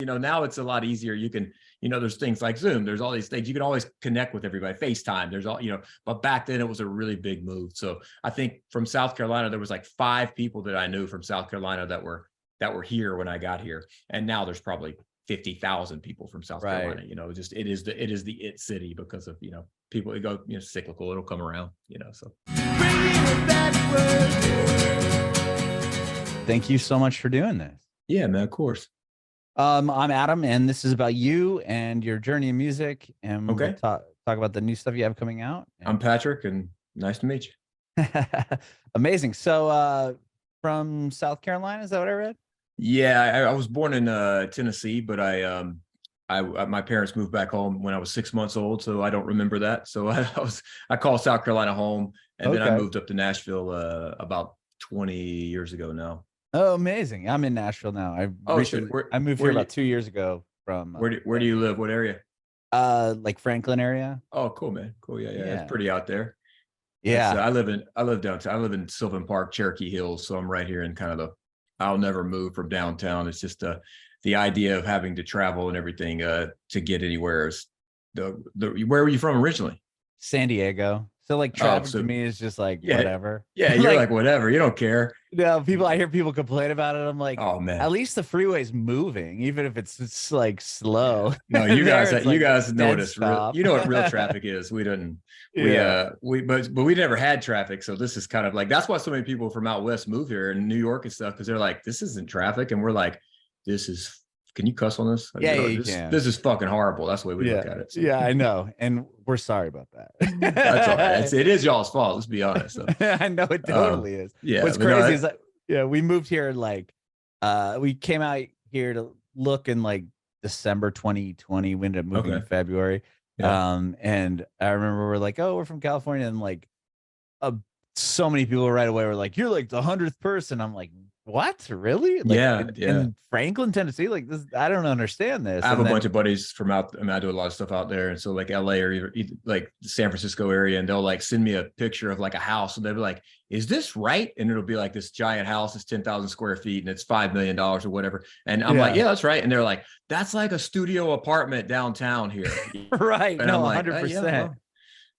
Now it's a lot easier. You can, there's things like Zoom, there's all these things, you can always connect with everybody, FaceTime, there's all, but back then it was a really big move. So I think from South Carolina, there was like 5 people that I knew from South Carolina that were here when I got here. And now there's probably 50,000 people from South Carolina. It is the it city because of, people, it go, cyclical, it'll come around, so. Thank you so much for doing this. Yeah, man, of course. I'm Adam, and this is about you and your journey in music. And okay, we'll talk about the new stuff you have coming out. I'm Patrick, and nice to meet you. Amazing. So, from South Carolina, is that what I read? Yeah, I was born in Tennessee, but my parents moved back home when I was 6 months old, so I don't remember that. So I call South Carolina home, and then I moved up to Nashville about 20 years ago now. Oh, amazing! I'm in Nashville now. I moved here about 2 years ago from. Where do you live? What area? Like Franklin area. Oh, cool, man. Cool. Yeah. It's pretty out there. Yeah. I live downtown. I live in Sylvan Park, Cherokee Hills. So I'm right here in kind of I'll never move from downtown. It's just the idea of having to travel and everything to get anywhere is where were you from originally? San Diego. So like traffic to me is just like whatever. Yeah, you're like whatever. You don't care. No, I hear people complain about it. I'm like, oh man, at least the freeway's moving, even if it's like slow. No, you guys notice. You know what real traffic is. We didn't. But we never had traffic. So this is kind of like that's why so many people from out west move here in New York and stuff because they're like, this isn't traffic, and we're like, this is. Can you cuss on this? Yeah, you can. This is fucking horrible. That's the way we look at it. So. Yeah, I know. And we're sorry about that. That's all right. It is y'all's fault. Let's be honest. So. I know it totally is. Yeah. What's crazy is that, we moved here like, we came out here to look in like December 2020. We ended up moving in February. Yeah. And I remember we're like, oh, we're from California. And like, so many people right away were like, you're like the 100th person. I'm like, what? Really? Like, in Franklin, Tennessee, like this, I don't understand this. I have a bunch of buddies from out. I mean, I do a lot of stuff out there, and so like LA or either like the San Francisco area, and they'll like send me a picture of like a house, and they'll be like, "Is this right?" And it'll be like this giant house, it's 10,000 square feet, and it's $5 million or whatever. And I'm like, "Yeah, that's right." And they're like, "That's like a studio apartment downtown here." Right? And no, I'm 100%.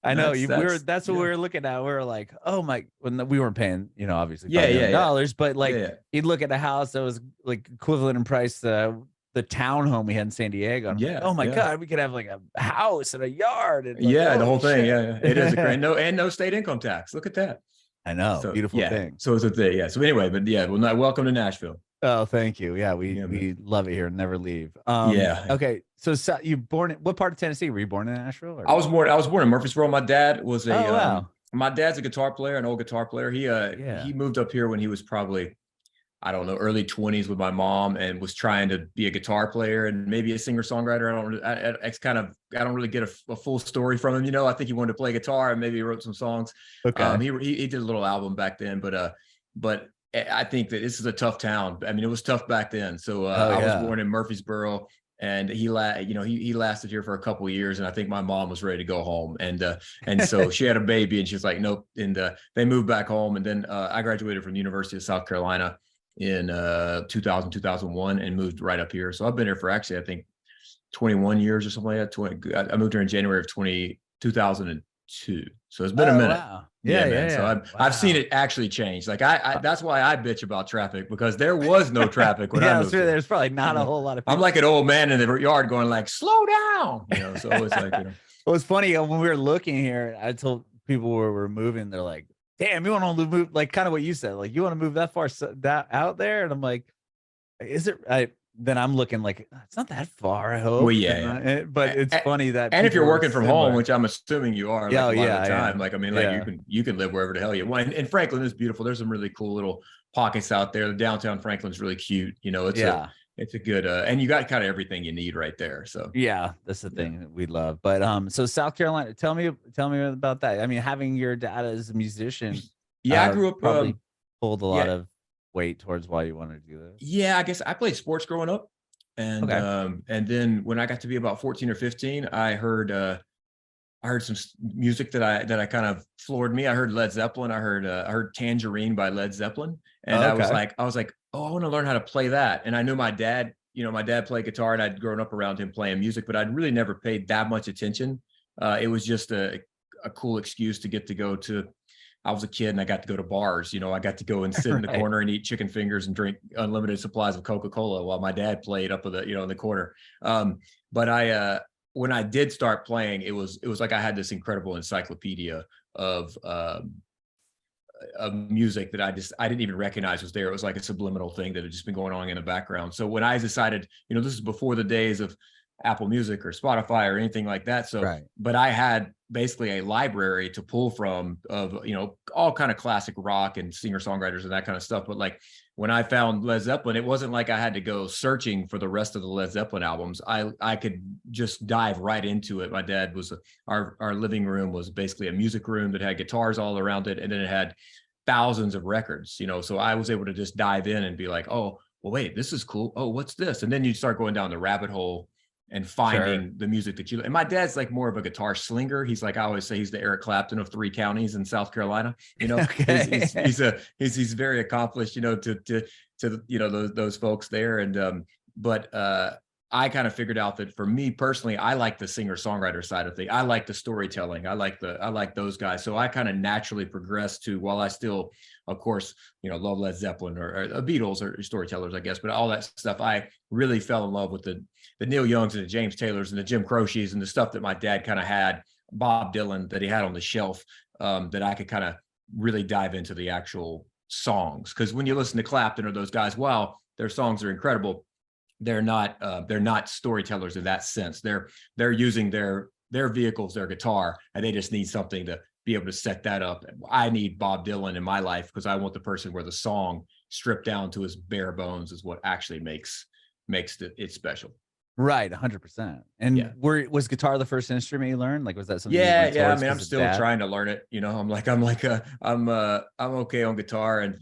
I know that's what we were looking at. We were like, oh my, when we weren't paying, obviously dollars, but like you'd look at a house that was like equivalent in price to the townhome we had in San Diego. And like, oh my God, we could have like a house and a yard. And like, the whole thing. Yeah. It is a great, no state income tax. Look at that. I know. So, beautiful thing. So it's a thing. Yeah. So anyway, but welcome to Nashville. Oh, thank you. Yeah, we love it here. Never leave. Okay. So you born in what part of Tennessee? Were you born in Nashville? Or? I was born in Murfreesboro. My dad was my dad's a guitar player, an old guitar player. He moved up here when he was probably, I don't know, early 20s with my mom, and was trying to be a guitar player and maybe a singer-songwriter. I don't really get a full story from him. I think he wanted to play guitar and maybe he wrote some songs. Okay. He did a little album back then, but I think that this is a tough town. I mean, it was tough back then. So I was born in Murfreesboro, and he lasted here for a couple of years. And I think my mom was ready to go home. And so she had a baby, and she was like, nope. And they moved back home. And then I graduated from the University of South Carolina in 2001 and moved right up here. So I've been here for actually, I think 21 years or something like that. I moved here in January of 2002. So it's been a minute. Wow. Yeah. So I've seen it actually change. Like that's why I bitch about traffic, because there was no traffic when I moved. There's probably not a whole lot of people. I'm like an old man in the yard going like, slow down. So it's like, Well, it's funny when we were looking here, I told people where we're moving, they're like, damn, you want to move, like kind of what you said, like you want to move that far out there? And I'm like, is it? Then I'm looking like it's not that far, I hope. Well, but it's funny that. And if you're working from home, which I'm assuming you are, like a lot of the time, yeah. like I mean, like you can live wherever the hell you want. And Franklin is beautiful. There's some really cool little pockets out there. The downtown Franklin's really cute. It's a good and you got kind of everything you need right there. So that's the thing that we love. But so South Carolina, tell me about that. I mean, having your dad as a musician, I grew up probably pulled a lot of weight towards why you wanted to do this. Yeah, I guess I played sports growing up, and and then when I got to be about 14 or 15, I heard some music that I kind of floored me. I heard Led Zeppelin. I heard Tangerine by Led Zeppelin, and I was like, oh, I want to learn how to play that. And I knew my dad my dad played guitar and I'd grown up around him playing music, but I'd really never paid that much attention. It was just a cool excuse to get to go to, I was a kid and I got to go to bars. I got to go and sit in the corner and eat chicken fingers and drink unlimited supplies of Coca-Cola while my dad played up in the, in the corner. But when I did start playing, it was like I had this incredible encyclopedia of music that I didn't even recognize was there. It was like a subliminal thing that had just been going on in the background. So when I decided, this is before the days of Apple Music or Spotify or anything like that. So, but I had basically a library to pull from of, all kind of classic rock and singer-songwriters and that kind of stuff. But like when I found Led Zeppelin, it wasn't like I had to go searching for the rest of the Led Zeppelin albums. I could just dive right into it. My dad was, our living room was basically a music room that had guitars all around it. And then it had thousands of records, so I was able to just dive in and be like, oh, well, wait, this is cool. Oh, what's this? And then you start going down the rabbit hole and finding the music that you, and my dad's like more of a guitar slinger. He's like, I always say he's the Eric Clapton of 3 counties in South Carolina. He's very accomplished, to those folks there. And, but I kind of figured out that for me personally, I like the singer-songwriter side of things. I like the storytelling. I like those guys. So I kind of naturally progressed to, while I still, of course, love Led Zeppelin or Beatles or storytellers, I guess, but all that stuff, I really fell in love with the Neil Youngs and the James Taylors and the Jim Croces and the stuff that my dad kind of had, Bob Dylan that he had on the shelf, that I could kind of really dive into the actual songs. Because when you listen to Clapton or those guys, wow, their songs are incredible. They're not storytellers in that sense. They're using their vehicles, their guitar, and they just need something to be able to set that up. I need Bob Dylan in my life because I want the person where the song stripped down to its bare bones is what actually makes it special. Right, 100%. And was guitar the first instrument you learned? Like, was that something? Yeah. I mean, I'm still trying to learn it. I'm okay on guitar, and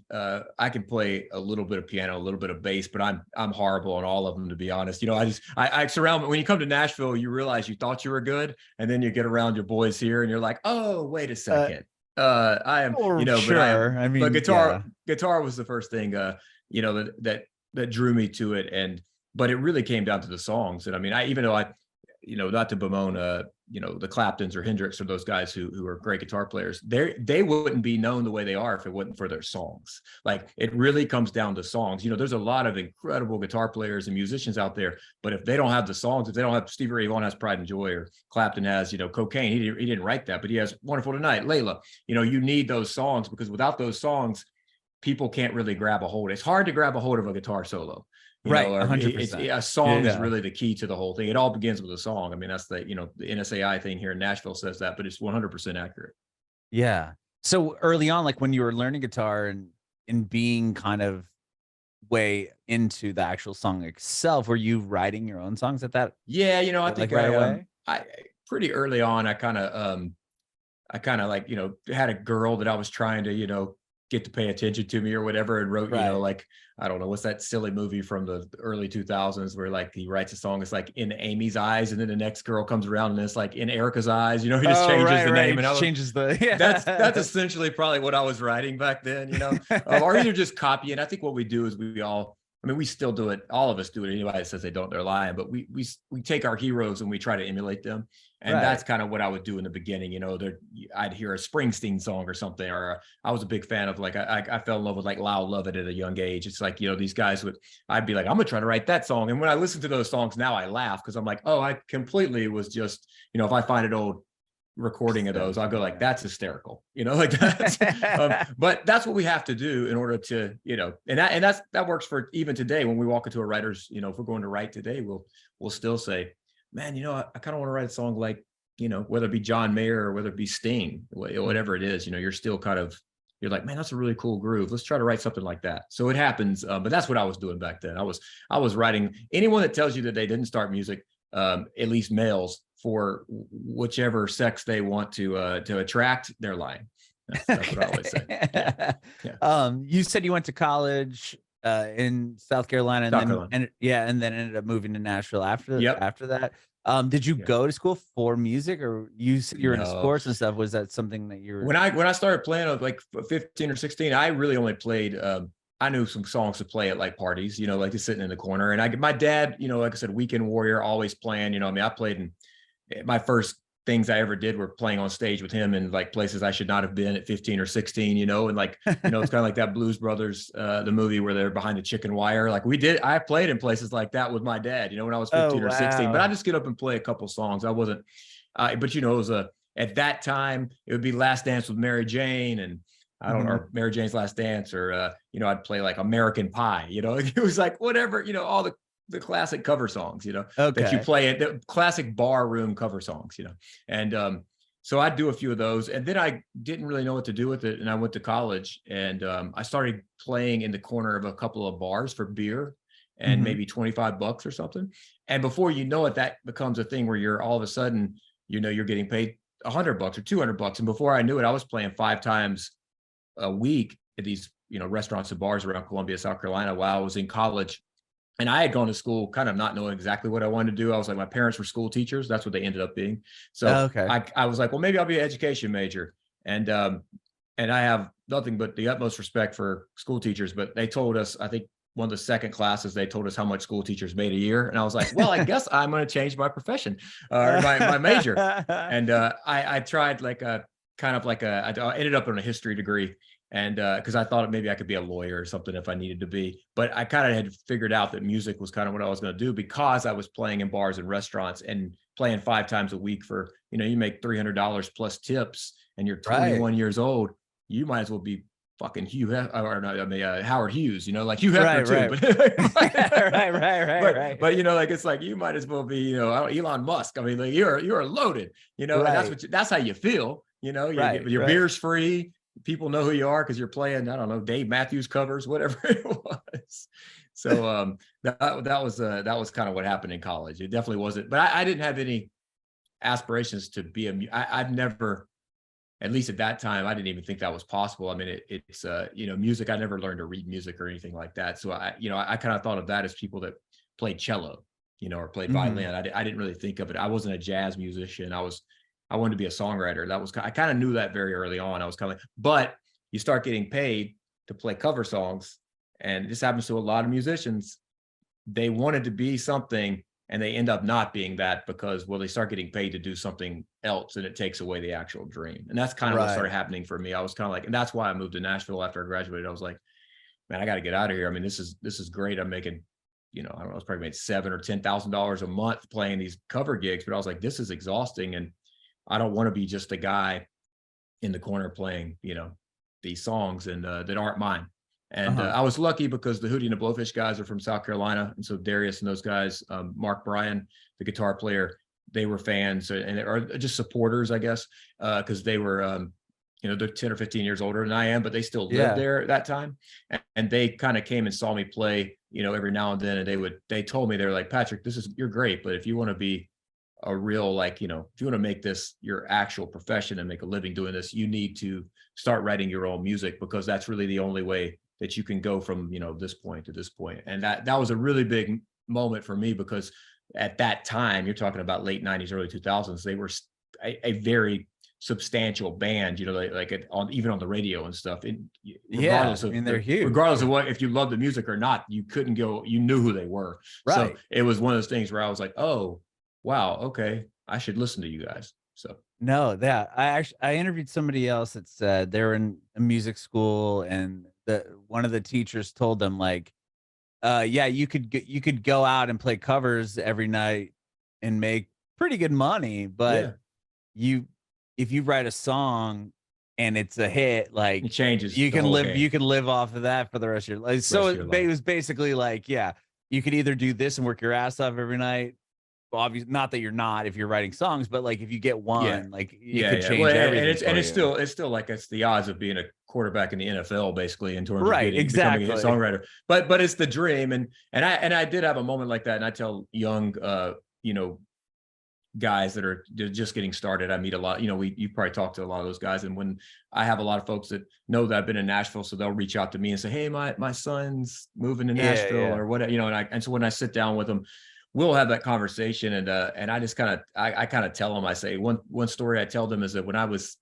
I can play a little bit of piano, a little bit of bass, but I'm horrible on all of them, to be honest. I surround. When you come to Nashville, you realize you thought you were good, and then you get around your boys here, and you're like, oh, wait a second. I am, but guitar was the first thing, that drew me to it. But it really came down to the songs. And I mean, even though not to bemoan, the Claptons or Hendrix or those guys who are great guitar players, they wouldn't be known the way they are if it wasn't for their songs. Like, it really comes down to songs. There's a lot of incredible guitar players and musicians out there, but if they don't have the songs, if they don't have, Stevie Ray Vaughan has Pride and Joy, or Clapton has, Cocaine. He didn't write that, but he has Wonderful Tonight, Layla. You need those songs, because without those songs, people can't really grab a hold. It's hard to grab a hold of a guitar solo. 100%. A song is really the key to the whole thing. It all begins with a song. I mean, that's the NSAI thing here in Nashville says that, but it's 100% accurate. Yeah. So early on, like when you were learning guitar and being kind of way into the actual song itself, were you writing your own songs at that? Yeah, I think right away. I pretty early on, I kind of had a girl that I was trying to get to pay attention to me or whatever, and wrote, like, I don't know, what's that silly movie from the early 2000s where like he writes a song, it's like In Amy's Eyes, and then the next girl comes around and it's like In Erica's Eyes, he just changes the name, and changes that's essentially probably what I was writing back then, or either just copying. I think what we do is we still do it. All of us do it. Anybody that says they don't, they're lying. But we take our heroes and we try to emulate them. And that's kind of what I would do in the beginning. I'd hear a Springsteen song or something, or I was a big fan of I fell in love with like Lyle Lovett at a young age. It's like, these guys I'd be like, I'm gonna try to write that song. And when I listen to those songs now, I laugh because I'm like, oh, I completely was just, if I find an old recording of those, I'll go like, that's hysterical, like that. But that's what we have to do in order to, and that works for even today. When we walk into a writer's, if we're going to write today, we'll still say, man, I kind of want to write a song like, whether it be John Mayer or whether it be Sting, whatever it is, you're still you're like, man, that's a really cool groove. Let's try to write something like that. So it happens. But that's what I was doing back then. I was writing. Anyone that tells you that they didn't start music, at least males, for whichever sex they want to attract, they're lying. That's what I always say. Yeah. You said you went to college in South Carolina, and then ended up moving to Nashville after that. Did you go to school for music, or you're into sports and stuff? Was that something that you were? When I started playing, I was like 15 or 16. I really only played I knew some songs to play at like parties, like just sitting in the corner. And my dad, like I said, weekend warrior, always playing, I mean, I played in my first things I ever did were playing on stage with him in like places I should not have been at 15 or 16, and like, it's kind of like that Blues Brothers, the movie where they're behind the chicken wire. Like I played in places like that with my dad, when I was 15 or 16, but I just get up and play a couple songs. I wasn't, but it was at that time it would be Last Dance with Mary Jane and I don't know, or Mary Jane's Last Dance, or, I'd play like American Pie, it was like whatever, all the classic cover songs, that you play at the classic bar room cover songs, and so I'd do a few of those. And then I didn't really know what to do with it. And I went to college and I started playing in the corner of a couple of bars for beer and maybe $25 or something. And before you know it, that becomes a thing where you're all of a sudden, you're getting paid $100 or $200. And before I knew it, I was playing 5 times a week at these, restaurants and bars around Columbia, South Carolina while I was in college. And I had gone to school kind of not knowing exactly what I wanted to do. I was like, my parents were school teachers. That's what they ended up being. So I was like, well, maybe I'll be an education major. And I have nothing but the utmost respect for school teachers, but they told us, I think one of the second classes, they told us how much school teachers made a year. And I was like, well, I guess I'm going to change my profession or my major. And I tried like I ended up on a history degree. And because I thought maybe I could be a lawyer or something if I needed to be, but I kind of had figured out that music was kind of what I was going to do because I was playing in bars and restaurants and playing 5 times a week for, you make $300 plus tips and you're 21 years old, you might as well be fucking Howard Hughes, like Hugh Hefner too. Right. But like it's like you might as well be, Elon Musk. I mean, like you're loaded, and that's how you feel, your beer's free. People know who you are because you're playing, I don't know, Dave Matthews covers, whatever it was. So that was kind of what happened in college. It definitely wasn't, but I didn't have any aspirations to be I've never, at least at that time, I didn't even think that was possible. I mean, it's music. I never learned to read music or anything like that. So I kind of thought of that as people that played cello, or played violin. I didn't really think of it. I wasn't a jazz musician. I wanted to be a songwriter. I kind of knew that very early on. I was kind of but you start getting paid to play cover songs. And this happens to a lot of musicians. They wanted to be something and they end up not being that because, well, they start getting paid to do something else and it takes away the actual dream. And that's kind of what started happening for me. I was kind of like, and that's why I moved to Nashville after I graduated. I was like, man, I got to get out of here. I mean, this is great. I'm making, I don't know, I was probably made $7,000 or $10,000 a month playing these cover gigs, but I was like, this is exhausting. And I don't want to be just a guy in the corner playing, these songs and that aren't mine. And I was lucky because the Hootie and the Blowfish guys are from South Carolina. And so Darius and those guys, Mark Bryan, the guitar player, they were fans and are just supporters, I guess, because they were, they're 10 or 15 years older than I am, but they still lived there at that time. And they kind of came and saw me play, every now and then. And they told me, they were like, Patrick, you're great. But if you want to be a real, if you want to make this your actual profession and make a living doing this, you need to start writing your own music because that's really the only way that you can go from, this point to this point. And that was a really big moment for me because at that time, you're talking about late 90s, early 2000s, they were a very substantial band, even on the radio and stuff. They're huge. Regardless of if you love the music or not, you couldn't go, you knew who they were. Right. So it was one of those things where I was like, oh, wow, okay, I should listen to you guys. So I interviewed somebody else that said they're in a music school and one of the teachers told them like, you could go out and play covers every night and make pretty good money, but if you write a song and it's a hit, like it changes, you can live off of that for the rest of your life. So it was basically like, you could either do this and work your ass off every night. Well, obviously, not that you're not if you're writing songs, but like if you get one, like it could change everything. And it's still like it's the odds of being a quarterback in the NFL, basically, in terms of becoming a songwriter. But it's the dream, and I did have a moment like that, and I tell young guys that are just getting started. I meet a lot. You probably talk to a lot of those guys, and when I have a lot of folks that know that I've been in Nashville, so they'll reach out to me and say, "Hey, my son's moving to Nashville or whatever," and so when I sit down with them, we'll have that conversation, and I just kind of tell them. I say one story I tell them is that when I was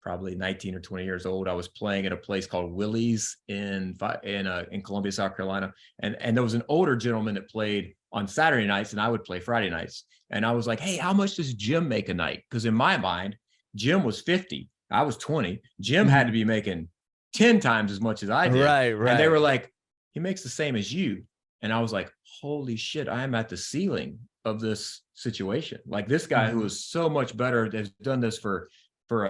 probably 19 or 20 years old. I was playing at a place called Willie's in Columbia, South Carolina. And there was an older gentleman that played on Saturday nights and I would play Friday nights. And I was like, hey, how much does Jim make a night? Because in my mind, Jim was 50. I was 20. Jim had to be making 10 times as much as I did. Right. And they were like, he makes the same as you. And I was like, holy shit, I am at the ceiling of this situation. Like this guy who is so much better, has done this for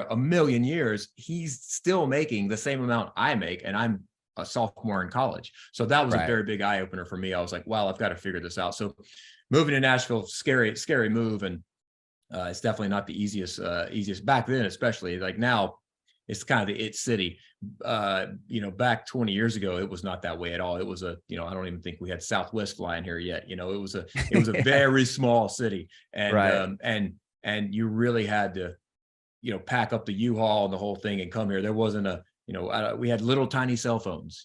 a million years, he's still making the same amount I make, and I'm a sophomore in college. So that was a very big eye opener for me. I was like, wow, I've got to figure this out. So moving to Nashville, scary move. And it's definitely not the easiest back then, especially. Like now it's kind of the it city. Back 20 years ago, it was not that way at all. It was I don't even think we had Southwest flying here yet. It was a very small city, and and you really had to, pack up the U-Haul and the whole thing and come here. There wasn't we had little tiny cell phones,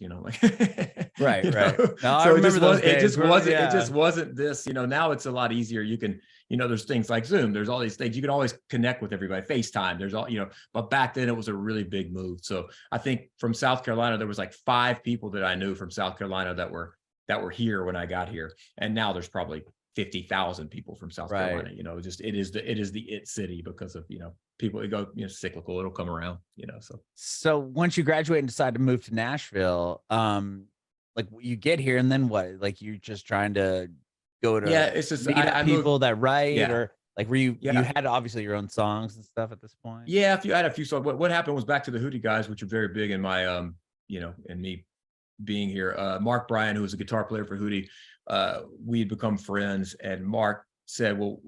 right. No, so I remember those days. It just wasn't this, now it's a lot easier. You can, there's things like Zoom, there's all these things, you can always connect with everybody, FaceTime, there's all, but back then it was a really big move. So I think from South Carolina, there was like 5 people that I knew from South Carolina that were here when I got here. And now there's probably 50,000 people from South Carolina. It is the it city because of, people, it go, cyclical, it'll come around, So once you graduate and decide to move to Nashville, like you get here and then what? Like you're just trying to go to it's just meet people that write, or like were you you had obviously your own songs and stuff at this point? Yeah, if you had a few songs. What happened was back to the Hootie guys, which are very big in my in me being here. Mark Bryan, who was a guitar player for Hootie, we'd become friends, and Mark said, well,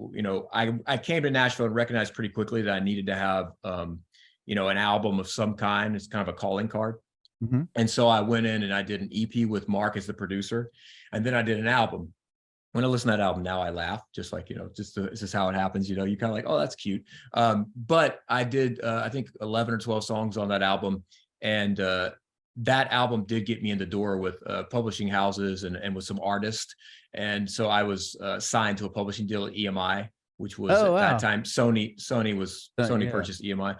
I came to Nashville and recognized pretty quickly that I needed to have an album of some kind. It's kind of a calling card. And so I went in and I did an EP with Mark as the producer, and then I did an album. When I listen to that album now, I laugh, just like, this is how it happens. You kind of like, oh, that's cute. But I did, I think 11 or 12 songs on that album. And that album did get me in the door with publishing houses and with some artists. And so I was signed to a publishing deal at EMI, which was that time, Sony purchased EMI,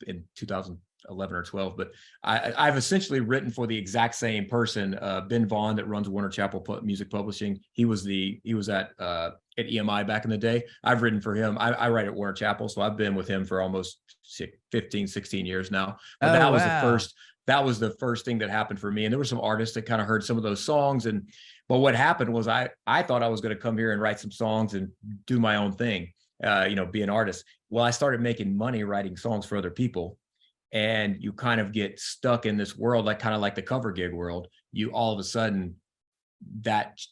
in 2011 or 12. But I've essentially written for the exact same person, Ben Vaughn, that runs Warner Chappell Music Publishing. He was at EMI back in the day. I've written for him. I write at Warner Chappell, so I've been with him for almost 15, 16 years now. But that was the first thing that happened for me. And there were some artists that kind of heard some of those songs. But what happened was I thought I was going to come here and write some songs and do my own thing, be an artist. Well, I started making money writing songs for other people. And you kind of get stuck in this world, kind of like the cover gig world. You all of a sudden,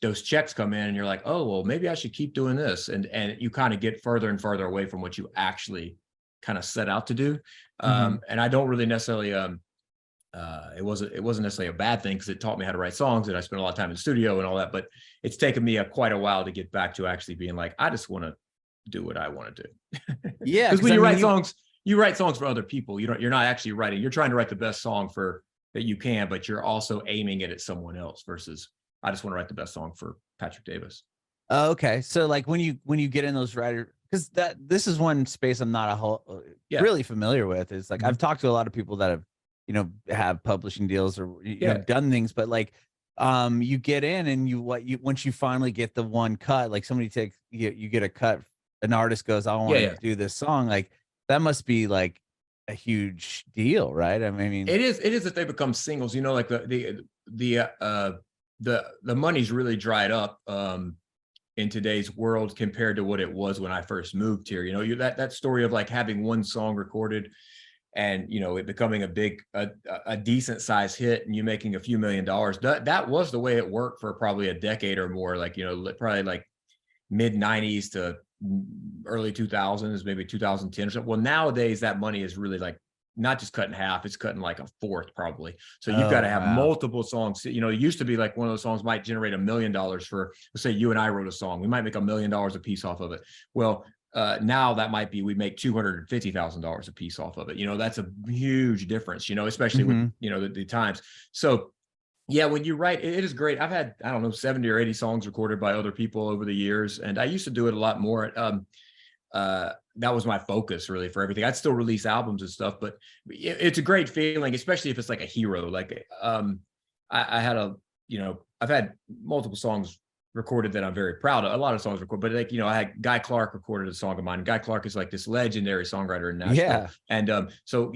those checks come in and you're like, oh, well, maybe I should keep doing this. And you kind of get further and further away from what you actually kind of set out to do. And I don't really necessarily, it wasn't necessarily a bad thing, because it taught me how to write songs, and I spent a lot of time in the studio and all that. But it's taken me quite a while to get back to actually being like, I just want to do what I want to do. Yeah, because when you write songs, you write songs for other people. You're not actually writing. You're trying to write the best song that you can, but you're also aiming it at someone else. Versus, I just want to write the best song for Patrick Davis. Okay, so like when you get in those writer, because this is one space I'm not really familiar with. Is like I've talked to a lot of people that have have publishing deals or done things, but like you get in and once you finally get the one cut, like somebody takes you get a cut, an artist goes, I want to do this song, like that must be like a huge deal, right? I mean, it is if they become singles, like the money's really dried up in today's world compared to what it was when I first moved here. That story of like having one song recorded and it becoming a decent size hit and you making a few $1 million, that was the way it worked for probably a decade or more, like probably like mid 90s to early 2000s, maybe 2010 or something. Well, nowadays that money is really like not just cut in half, it's cut in like a fourth probably. So you've got to have multiple songs. It used to be like one of those songs might generate $1 million for, let's say you and I wrote a song, we might make $1 million a piece off of it. Well, now that might be, we make $250,000 a piece off of it. That's a huge difference, especially with, the times. So yeah, when you write, it is great. I've had, I don't know, 70 or 80 songs recorded by other people over the years. And I used to do it a lot more. that was my focus really for everything. I'd still release albums and stuff, but it's a great feeling, especially if it's like a hero. Like I had I've had multiple songs recorded that I'm very proud of. A lot of songs recorded, but like, I had Guy Clark recorded a song of mine. Guy Clark is like this legendary songwriter in Nashville. Yeah. And so,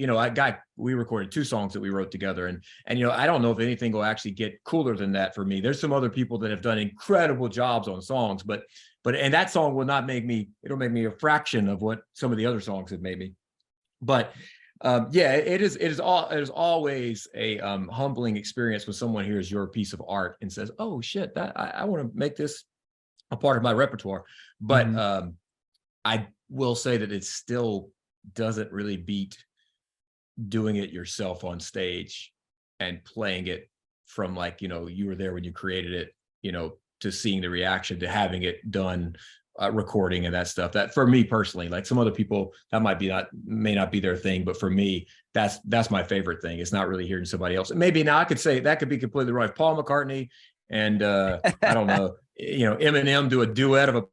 we recorded 2 songs that we wrote together. And I don't know if anything will actually get cooler than that for me. There's some other people that have done incredible jobs on songs, but that song will not make me, it'll make me a fraction of what some of the other songs have made me. But it is always a humbling experience when someone hears your piece of art and says, oh shit, that I want to make this a part of my repertoire. But I will say that it still doesn't really beat doing it yourself on stage and playing it from like, you were there when you created it, to seeing the reaction, to having it done, recording and that stuff. That for me personally, like some other people, that may not be their thing, but for me, that's my favorite thing. It's not really hearing somebody else. Maybe now I could say that could be completely right. Paul McCartney and I don't know, Eminem do a duet of a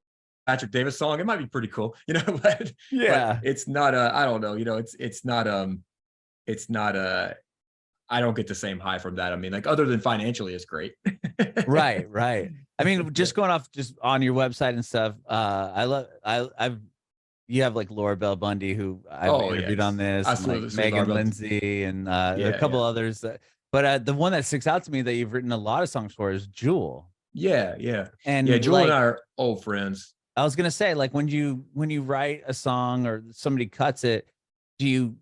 Patrick Davis song. It might be pretty cool, but yeah, but it's not I don't know, it's not I don't get the same high from that. I mean, like other than financially, it's great. Right. I mean, just going off just on your website and stuff. You have like Laura Bell Bundy, who I've interviewed on this, and like Megan Lindsay, and a couple others. But the one that sticks out to me that you've written a lot of songs for is Jewel. Yeah. And Jewel and I are old friends. I was gonna say, like when you write a song or somebody cuts it, to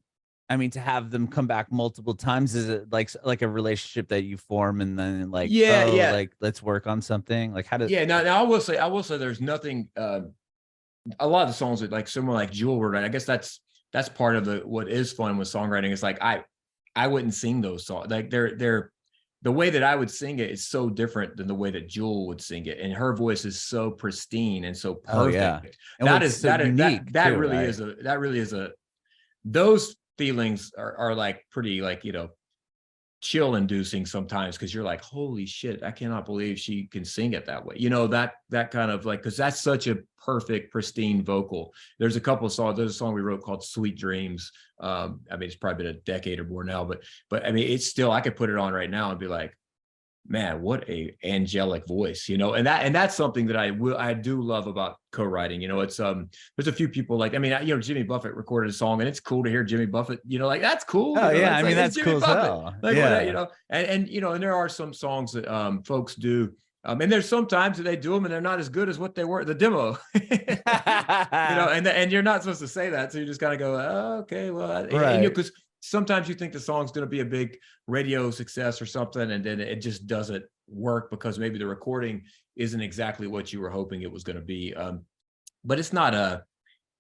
have them come back multiple times, is it like a relationship that you form and then like, like let's work on something? Like how does now I will say there's nothing a lot of the songs that like someone like Jewel wrote, I guess that's part of what is fun with songwriting is like I wouldn't sing those songs. Like they're the way that I would sing it is so different than the way that Jewel would sing it, and her voice is so pristine and so perfect. Oh, yeah. And that really is a those feelings are like pretty like chill inducing sometimes, because you're like, holy shit, I cannot believe she can sing it that way, that kind of like, because that's such a perfect pristine vocal. There's a couple of songs, there's a song we wrote called Sweet Dreams. It's probably been a decade or more now, but I mean, it's still, I could put it on right now and be like, man, what a angelic voice, and that's something that I do love about co-writing. It's there's a few people like, Jimmy Buffett recorded a song, and it's cool to hear Jimmy Buffett, like that's cool. Oh yeah, that's cool as hell. Like, yeah. And there are some songs that folks do. And there's sometimes that they do them and they're not as good as what they were at the demo, and you're not supposed to say that. So you just gotta go, oh, okay, well, right. Because sometimes you think the song's going to be a big radio success or something, and then it just doesn't work because maybe the recording isn't exactly what you were hoping it was going to be. But it's not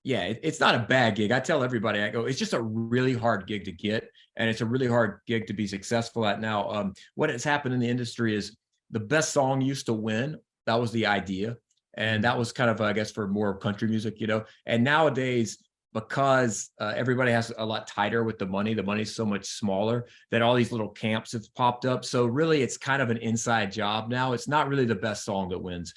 it's not a bad gig. I tell everybody, I go, it's just a really hard gig to get, and it's a really hard gig to be successful at now. What has happened in the industry is the best song used to win. That was the idea. And that was kind of, I guess, for more country music, and nowadays, because everybody has a lot tighter with the money's so much smaller, that all these little camps have popped up. So really it's kind of an inside job now. It's not really the best song that wins.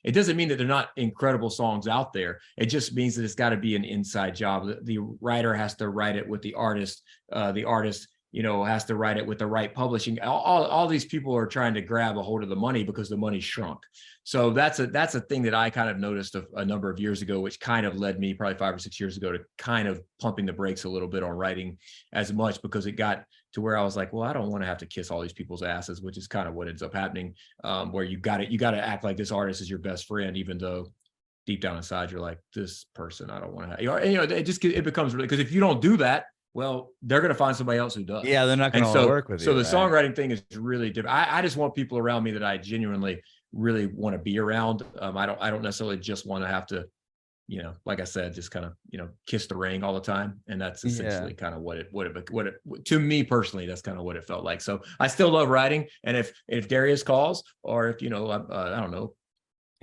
It doesn't mean that they're not incredible songs out there. It just means that it's got to be an inside job. The writer has to write it with the artist. The artist has to write it with the right publishing. All these people are trying to grab a hold of the money because the money shrunk. So that's a thing that I kind of noticed a number of years ago, which kind of led me probably 5 or 6 years ago to kind of pumping the brakes a little bit on writing as much, because it got to where I was like, well, I don't want to have to kiss all these people's asses, which is kind of what ends up happening, where you got to act like this artist is your best friend, even though deep down inside you're like, this person, I don't want to have, it becomes really, because if you don't do that, well, they're going to find somebody else who does. Yeah, they're not going to work with you. So the songwriting thing is really different. I just want people around me that I genuinely really want to be around. I don't necessarily just want to have to, like I said, just kind of, kiss the ring all the time. And that's essentially kind of what it, to me personally, that's kind of what it felt like. So I still love writing. And if Darius calls, or if, I don't know,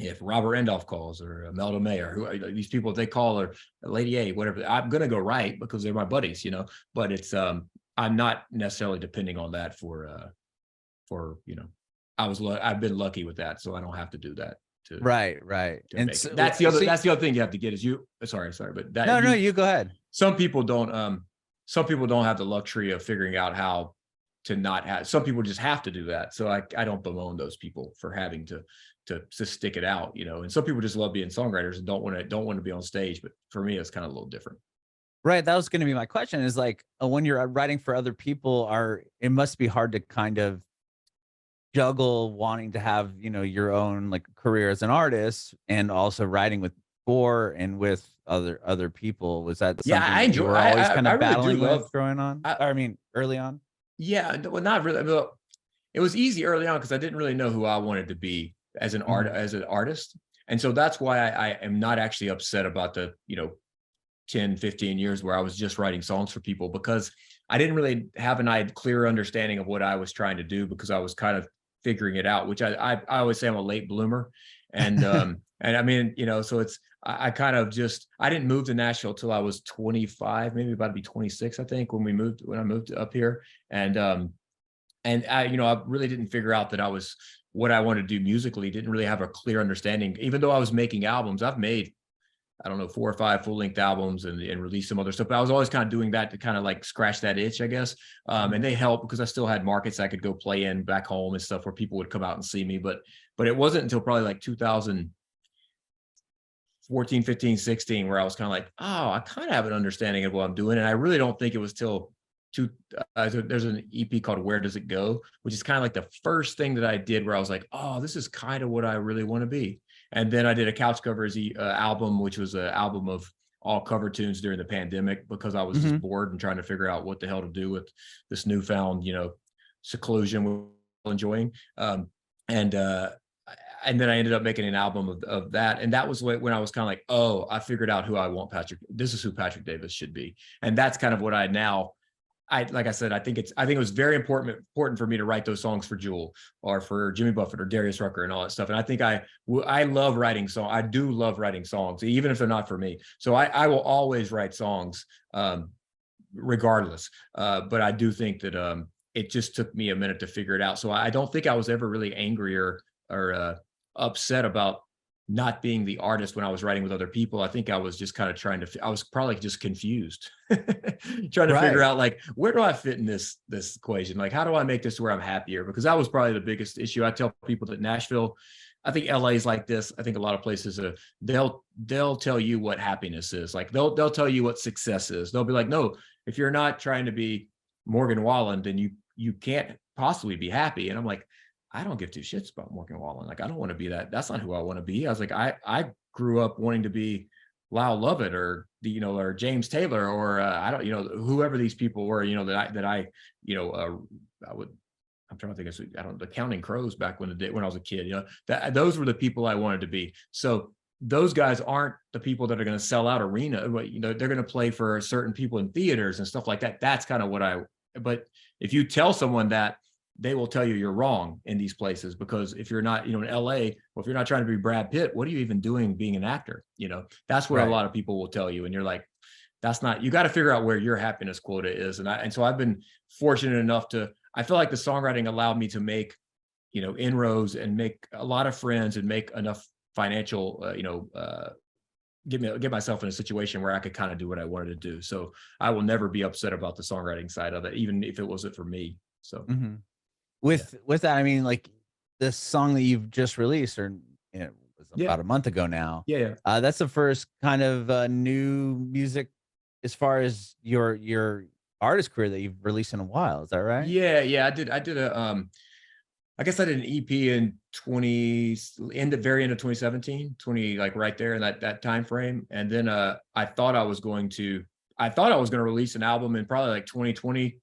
if Robert Randolph calls, or Melda May, or who these people, if they call, or Lady A, whatever, I'm going to go write because they're my buddies, but it's, I'm not necessarily depending on that for I've been lucky with that. So I don't have to do that Right. And so, that's the other thing you have to get is sorry, but that no, you go ahead. Some people don't have the luxury of figuring out how to not have. Some people just have to do that. So I don't bemoan those people for having to stick it out, and some people just love being songwriters and don't want to be on stage. But for me, it's kind of a little different. Right. That was going to be my question, is like, when you're writing for other people, it must be hard to kind of juggle wanting to have, your own like career as an artist and also writing with other people. Was that something that you were always kind of battling with growing on? Early on? Yeah, well, not really. Well, it was easy early on because I didn't really know who I wanted to be as an artist. And so that's why I am not actually upset about the, 10, 15 years where I was just writing songs for people, because I didn't really have a clear understanding of what I was trying to do, because I was kind of figuring it out, which I always say I'm a late bloomer. And, and I mean, so I kind of I didn't move to Nashville till I was 25, maybe about to be 26, I think, when I moved up here. And I really didn't figure out that what I wanted to do musically. Didn't really have a clear understanding, even though I was making albums. I've made, I don't know, 4 or 5 full-length albums and released some other stuff, but I was always kind of doing that to kind of like scratch that itch, I guess. And they helped because I still had markets I could go play in back home and stuff where people would come out and see me. But it wasn't until probably like 2014, 15, 16, where I was kind of like, oh, I kind of have an understanding of what I'm doing. And I really don't think it was till there's an EP called Where Does It Go, which is kind of like the first thing that I did where I was like, oh, this is kind of what I really want to be. And then I did a Couch Covers album, which was an album of all cover tunes during the pandemic, because I was just bored and trying to figure out what the hell to do with this newfound, seclusion we're enjoying. And then I ended up making an album of that. And that was when I was kind of like, oh, I figured out who I want this is who Patrick Davis should be. And that's kind of what like I said, I think it was very important for me to write those songs for Jewel or for Jimmy Buffett or Darius Rucker and all that stuff. And I think I love writing songs. I do love writing songs, even if they're not for me. So I will always write songs regardless. But I do think that it just took me a minute to figure it out. So I don't think I was ever really angry or upset about not being the artist when I was writing with other people. I think I was just kind of I was probably just confused, trying to figure out like, where do I fit in this equation? Like, how do I make this to where I'm happier? Because that was probably the biggest issue. I tell people that Nashville, I think LA is like this. I think a lot of places, they'll tell you what happiness is. Like they'll tell you what success is. They'll be like, no, if you're not trying to be Morgan Wallen, then you can't possibly be happy. And I'm like, I don't give two shits about Morgan Wallen. Like, I don't want to be that. That's not who I want to be. I was like, I grew up wanting to be Lyle Lovett or or James Taylor or I don't, whoever these people were, I'm trying to think of, the Counting Crows back when I was a kid, those were the people I wanted to be. So those guys aren't the people that are going to sell out arena. They're going to play for certain people in theaters and stuff like that. That's kind of but if you tell someone that, they will tell you you're wrong in these places, because if you're not, in LA, well, if you're not trying to be Brad Pitt, what are you even doing being an actor? That's what a lot of people will tell you. And you're like, that's not, you got to figure out where your happiness quota is. And so I've been fortunate enough I feel like the songwriting allowed me to make, inroads and make a lot of friends and make enough financial, get myself in a situation where I could kind of do what I wanted to do. So I will never be upset about the songwriting side of it, even if it wasn't for me. So. With that, I mean, like this song that you've just released, or it was about a month ago now. Yeah. That's the first kind of new music as far as your artist career that you've released in a while. Is that right? Yeah. I did I guess I did an EP in very end of 2017, like right there in that time frame. And then I thought I was going to release an album in probably like 2020,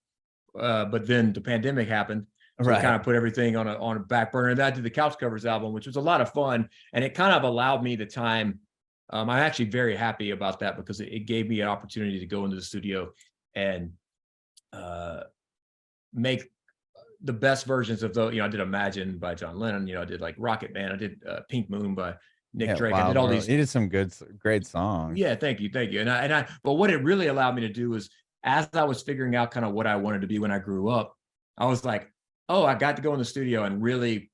but then the pandemic happened. So I kind of put everything on a back burner. And then I did the Couch Covers album, which was a lot of fun. And it kind of allowed me the time. I'm actually very happy about that, because it gave me an opportunity to go into the studio and make the best versions of I did Imagine by John Lennon. I did like Rocket Man. I did Pink Moon by Nick Drake. I did all these. You did some great songs. Yeah, thank you. But what it really allowed me to do is, as I was figuring out kind of what I wanted to be when I grew up, I was like, oh, I got to go in the studio and really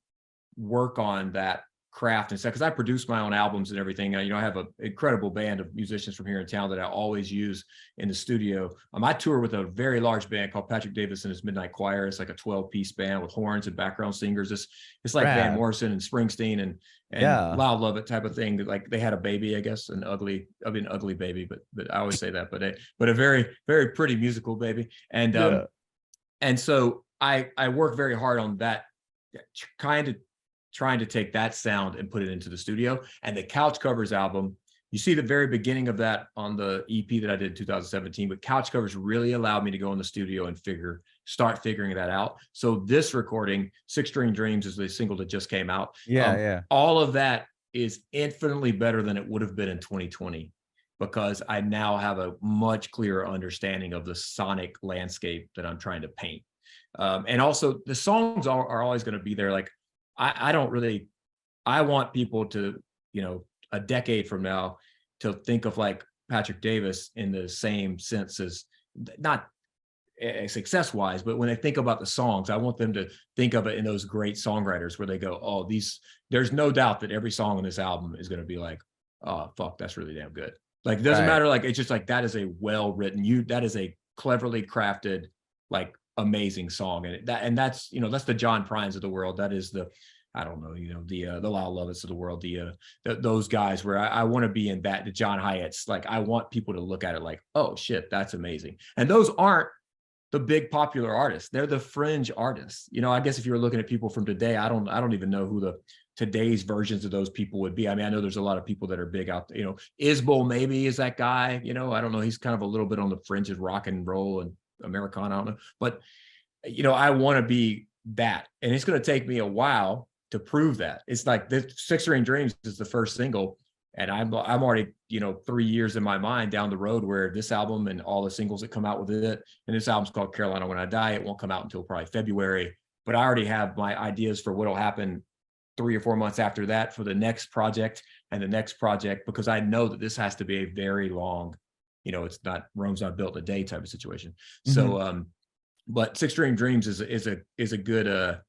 work on that craft and stuff, because I produce my own albums and everything. I have an incredible band of musicians from here in town that I always use in the studio. I tour with a very large band called Patrick Davis and his Midnight Choir. It's like a 12-piece band with horns and background singers. It's like Van Morrison and Springsteen and Lyle Lovett type of thing. Like they had a baby, I guess, an ugly baby, but I always say that, but a very, very pretty musical baby. And so I work very hard on that, trying to take that sound and put it into the studio. And the Couch Covers album, you see the very beginning of that on the EP that I did in 2017, but Couch Covers really allowed me to go in the studio and start figuring that out. So this recording, Six String Dreams, is the single that just came out. All of that is infinitely better than it would have been in 2020, because I now have a much clearer understanding of the sonic landscape that I'm trying to paint. And also the songs are always going to be there. Like, I want people to, a decade from now, to think of like Patrick Davis in the same sense as, not success wise, but when they think about the songs, I want them to think of it in those great songwriters where they go, oh, there's no doubt that every song on this album is going to be like, oh, fuck, that's really damn good. Like, it doesn't matter. Like, it's just like, that is a well-written, that is a cleverly crafted, like, amazing song. And that's the John Prynes of the world. That is the Lyle Lovetts of the world, those guys where I want to be in that, the John Hyatts. Like, I want people to look at it like, oh shit, that's amazing. And those aren't the big popular artists. They're the fringe artists. I guess if you were looking at people from today, I don't even know who today's versions of those people would be. I mean, I know there's a lot of people that are big out there. Isbell maybe is that guy. I don't know. He's kind of a little bit on the fringe of rock and roll and Americana. I don't know. But, I want to be that. And it's going to take me a while to prove that. It's like the Six String Dreams is the first single. And I'm already, 3 years in my mind down the road where this album and all the singles that come out with it, and this album's called Carolina When I Die. It won't come out until probably February, but I already have my ideas for what'll happen 3 or 4 months after that for the next project and the next project, because I know that this has to be a very long, it's not, Rome's not built in a day type of situation. Mm-hmm. So, but Six String Dreams is a good,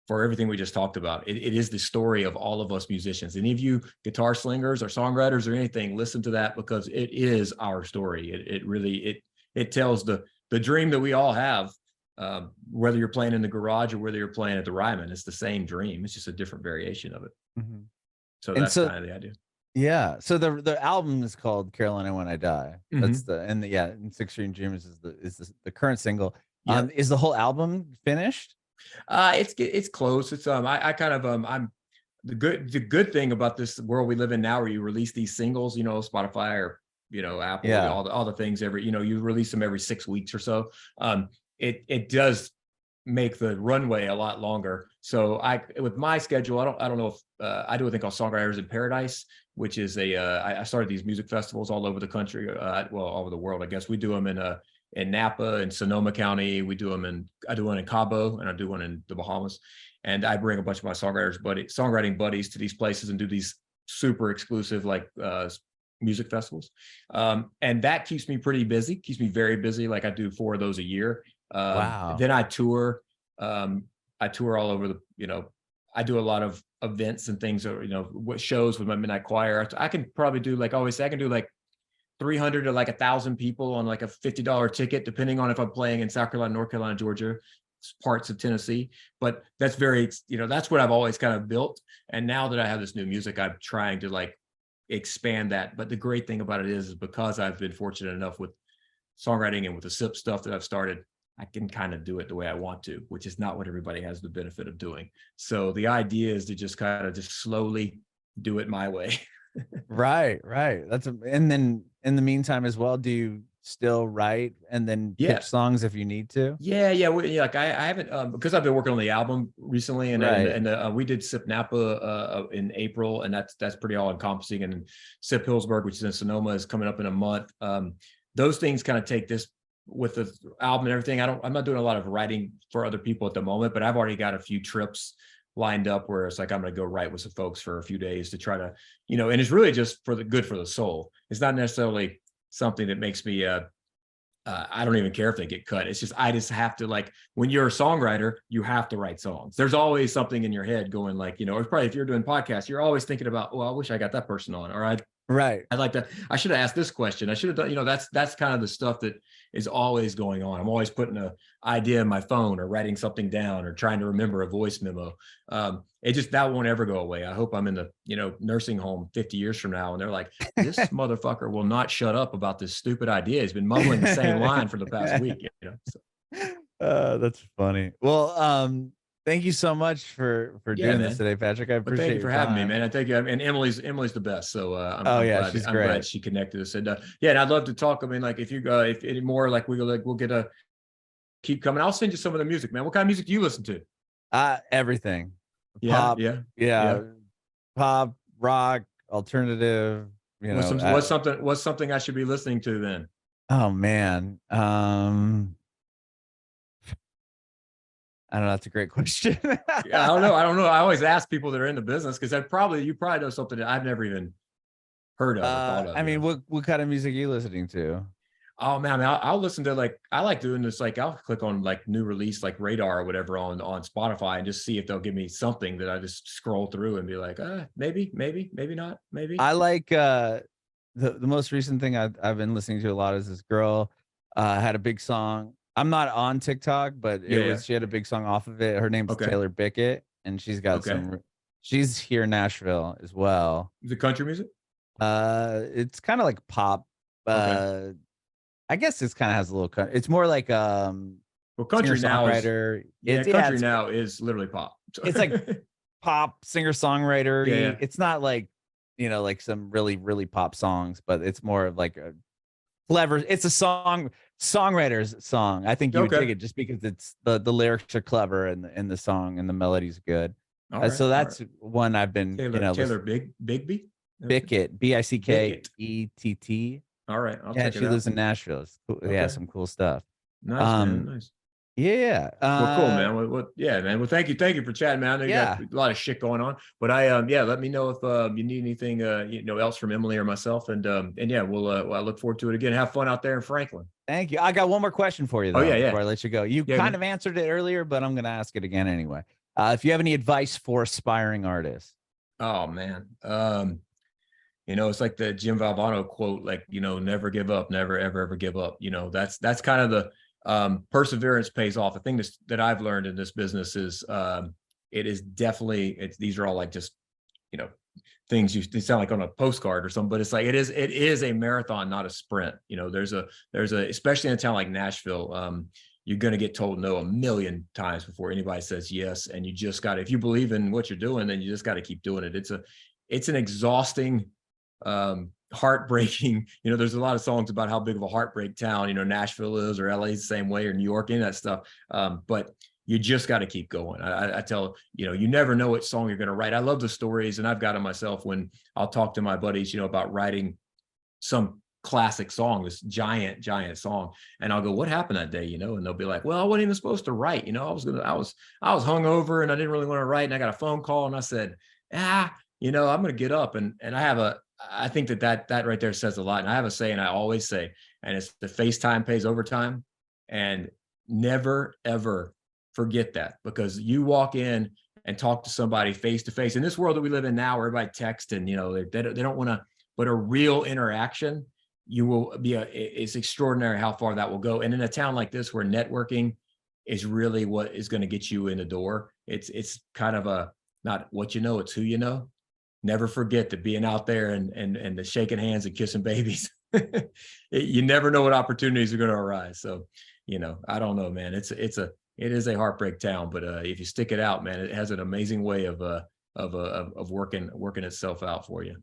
for everything we just talked about. It is the story of all of us musicians. Any of you guitar slingers or songwriters or anything, listen to that, because it is our story. It really tells the dream that we all have, whether you're playing in the garage or whether you're playing at the Ryman. It's the same dream. It's just a different variation of it. Mm-hmm. So that's kind of the idea. Yeah. So the album is called Carolina When I Die. That's mm-hmm. and Six String Dreams is the current single. Yep. Is the whole album finished? It's close. It's I kind of I'm the good thing about this world we live in now, where you release these singles, Spotify or Apple, all the things you release them every 6 weeks or so. It does make the runway a lot longer. So with my schedule, I don't know if I do a thing called Songwriters in Paradise, which is I started these music festivals all over the country, all over the world, I guess. We do them in Napa and Sonoma County. I do one in Cabo, and I do one in the Bahamas. And I bring a bunch of my songwriting buddies to these places and do these super exclusive, like, music festivals. And that keeps me pretty busy, keeps me very busy. Like, I do 4 of those a year. Wow. Then I tour. I tour all over I do a lot of events and things, shows with my Midnight Choir. I can probably do, like I always say, I can do like 300 to like 1,000 people on like a $50 ticket, depending on if I'm playing in South Carolina, North Carolina, Georgia, parts of Tennessee. But that's very, that's what I've always kind of built. And now that I have this new music, I'm trying to like expand that. But the great thing about it is because I've been fortunate enough with songwriting and with the SIP stuff that I've started, I can kind of do it the way I want to, which is not what everybody has the benefit of doing. So the idea is to just kind of just slowly do it my way. Right. And then in the meantime as well, do you still write and then pick songs if you need to? Yeah. Like I haven't, because I've been working on the album recently, and we did SIP Napa in April, and that's pretty all encompassing. And SIP Hillsburg, which is in Sonoma, is coming up in a month. Those things kind of take this with the album and everything. I'm not doing a lot of writing for other people at the moment, but I've already got a few trips lined up where it's like, I'm going to go write with some folks for a few days to try to, and it's really just for the good for the soul. It's not necessarily something that makes me I don't even care if they get cut. It's just, I just have to, like, when you're a songwriter, you have to write songs. There's always something in your head going, like, you know, or probably if you're doing podcasts, you're always thinking about, well, I wish I got that person on, or I'd like to, I should have asked this question. I should have done, you know, that's kind of the stuff that is always going on. I'm always putting an idea in my phone or writing something down or trying to remember a voice memo. It just, that won't ever go away. I hope I'm in the, you know, nursing home 50 years from now and they're like, this motherfucker will not shut up about this stupid idea. He's been mumbling the same line for the past week, you know. So. That's funny. Well, thank you so much for doing this today, Patrick. I appreciate it. Thank you for having me, man. I thank you. And Emily's the best. So I'm glad she connected us. And and I'd love to talk. I mean, like if you go, if any more, like we'll get a keep coming. I'll send you some of the music, man. What kind of music do you listen to? Everything. Pop, pop, rock, alternative. You know, what's something I should be listening to then? Oh man. I don't know. That's a great question. I don't know. I always ask people that are in the business because you probably know something that I've never even heard of. Or thought of, I mean, what kind of music are you listening to? Oh man, I'll listen to, like, I like doing this. Like I'll click on like new release, like Radar or whatever on Spotify and just see if they'll give me something that I just scroll through and be like, maybe not, maybe. I like the most recent thing I've been listening to a lot is this girl had a big song. I'm not on TikTok, but she had a big song off of it. Her name's Taylor Bickett, and she's got she's here in Nashville as well. Is it country music? It's kind of like pop. I guess this kind of has a little it's more like well, country now now is literally pop. It's like pop singer-songwriter. Yeah. It's not like, you know, like some really, really pop songs, but it's more of like a clever, it's a songwriter's song. I think you would dig it just because it's the lyrics are clever and the song and the melody's good. So that's one I've been Taylor Bickett, Bickett. All right, she lives in Nashville. It's cool. Yeah, some cool stuff. Nice, man. Nice. Yeah. Well, cool, man. Man. Well, thank you for chatting, man. I know you got a lot of shit going on, but let me know if you need anything else from Emily or myself, and we'll I look forward to it again. Have fun out there in Franklin. Thank you. I got one more question for you though. Before I let you go. You kind of answered it earlier, but I'm going to ask it again anyway. If you have any advice for aspiring artists. Oh man. It's like the Jim Valvano quote, like, never give up, never, ever give up. That's kind of the perseverance pays off. The thing that I've learned in this business is it is definitely, these are all like just, things they sound like on a postcard or something, but it's like, it is a marathon, not a sprint. There's a, especially in a town like Nashville, you're going to get told no a million times before anybody says yes. And you just got to, if you believe in what you're doing, then you just got to keep doing it. It's an exhausting, heartbreaking, there's a lot of songs about how big of a heartbreak town, Nashville is, or LA is the same way, or New York, any of that stuff. But you just got to keep going. I tell, you never know what song you're going to write. I love the stories, and I've got them myself when I'll talk to my buddies, about writing some classic song, this giant song. And I'll go, what happened that day? And they'll be like, well, I wasn't even supposed to write. I was hungover and I didn't really want to write. And I got a phone call and I said, I'm going to get up. And I think that right there says a lot. And I have a saying I always say, and it's the FaceTime pays overtime. And never, ever forget that, because you walk in and talk to somebody face to face in this world that we live in now, where everybody texts and, they don't want to, but a real interaction, you will be it's extraordinary how far that will go. And in a town like this, where networking is really what is going to get you in the door, it's kind of not what it's who you know. Never forget that being out there and the shaking hands and kissing babies, you never know what opportunities are going to arise. So, I don't know, man, it is a heartbreak town, but if you stick it out, man, it has an amazing way of working itself out for you.